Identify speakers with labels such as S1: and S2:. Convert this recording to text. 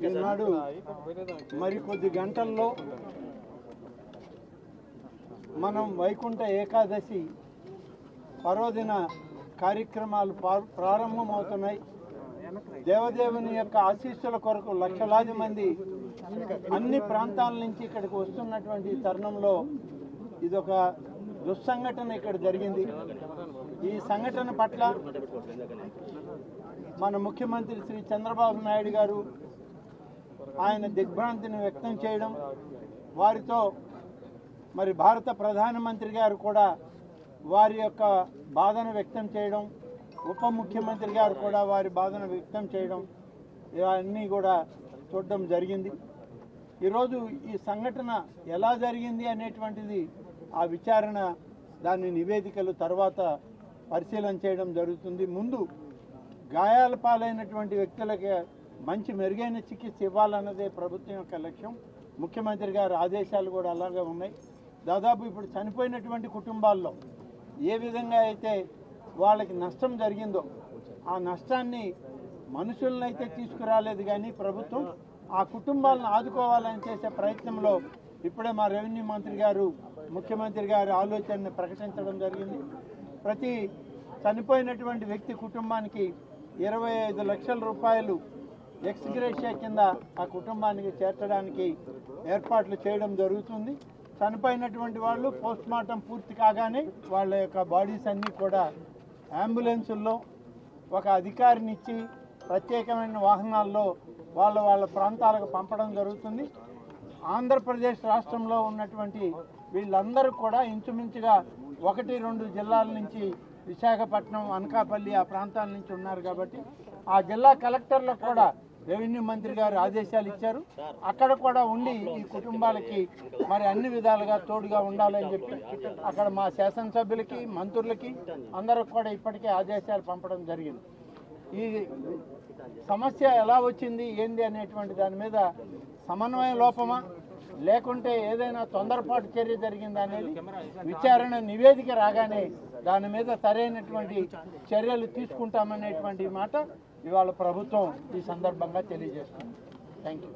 S1: ఈనాడు మరికొద్ది గంటల్లో మనం వైకుంఠ ఏకాదశి పర్వదిన కార్యక్రమాలు ప్రారంభమవుతున్నాయి. దేవదేవుని యొక్క ఆశీస్సుల కొరకు లక్షలాది మంది అన్ని ప్రాంతాల నుంచి ఇక్కడికి వస్తున్నటువంటి తరుణంలో ఇదొక దుస్సంఘటన ఇక్కడ జరిగింది. ఈ సంఘటన పట్ల మన ముఖ్యమంత్రి శ్రీ చంద్రబాబు నాయుడు గారు ఆయన దిగ్భ్రాంతిని వ్యక్తం చేయడం, వారితో మరి భారత ప్రధానమంత్రి గారు కూడా వారి యొక్క బాధను వ్యక్తం చేయడం, ఉప ముఖ్యమంత్రి గారు కూడా వారి బాధను వ్యక్తం చేయడం, ఇవన్నీ కూడా చూడడం జరిగింది. ఈరోజు ఈ సంఘటన ఎలా జరిగింది అనేటువంటిది ఆ విచారణ, దాని నివేదికలు తర్వాత పరిశీలన చేయడం జరుగుతుంది. ముందు గాయాల పాలైనటువంటి వ్యక్తులకి మంచి మెరుగైన చికిత్స ఇవ్వాలన్నదే ప్రభుత్వం యొక్క లక్ష్యం. ముఖ్యమంత్రి గారి ఆదేశాలు కూడా అలాగే ఉన్నాయి. దాదాపు ఇప్పుడు చనిపోయినటువంటి కుటుంబాల్లో ఏ విధంగా అయితే వాళ్ళకి నష్టం జరిగిందో ఆ నష్టాన్ని మనుషులనైతే తీసుకురాలేదు, కానీ ప్రభుత్వం ఆ కుటుంబాలను ఆదుకోవాలని చేసే ప్రయత్నంలో ఇప్పుడే మా రెవెన్యూ మంత్రి గారు ముఖ్యమంత్రి గారి ఆలోచనని ప్రకటించడం జరిగింది. ప్రతి చనిపోయినటువంటి వ్యక్తి కుటుంబానికి 25 లక్షల రూపాయలు ఎక్స్ గ్రేషియా కింద ఆ కుటుంబానికి చేర్చడానికి ఏర్పాట్లు చేయడం జరుగుతుంది. చనిపోయినటువంటి వాళ్ళు పోస్ట్ మార్టం పూర్తి కాగానే వాళ్ళ యొక్క బాడీస్ అన్నీ కూడా అంబులెన్సుల్లో ఒక అధికారినిచ్చి ప్రత్యేకమైన వాహనాల్లో వాళ్ళ ప్రాంతాలకు పంపడం జరుగుతుంది. ఆంధ్రప్రదేశ్ రాష్ట్రంలో ఉన్నటువంటి వీళ్ళందరూ కూడా ఇంచుమించుగా 1-2 జిల్లాల నుంచి, విశాఖపట్నం, అనకాపల్లి ఆ ప్రాంతాల నుంచి ఉన్నారు. కాబట్టి ఆ జిల్లా కలెక్టర్లకు కూడా రెవెన్యూ మంత్రి గారు ఆదేశాలు ఇచ్చారు. అక్కడ కూడా ఉండి ఈ కుటుంబాలకి మరి అన్ని విధాలుగా తోడుగా ఉండాలని చెప్పి అక్కడ మా శాసనసభ్యులకి, మంత్రులకి అందరికి కూడా ఇప్పటికే ఆదేశాలు పంపడం జరిగింది. ఈ సమస్య ఎలా వచ్చింది ఏంది అనేటువంటి దాని మీద సమన్వయ లోపమా లేకుంటే ఏదైనా తొందరపాటు చర్య జరిగిందా అనేది విచారణ నివేదిక రాగానే దాని మీద సరైనటువంటి చర్యలు తీసుకుంటామనేటువంటి మాట ఇవాళ ప్రభుత్వం ఈ సందర్భంగా తెలియజేస్తుంది. Thank you.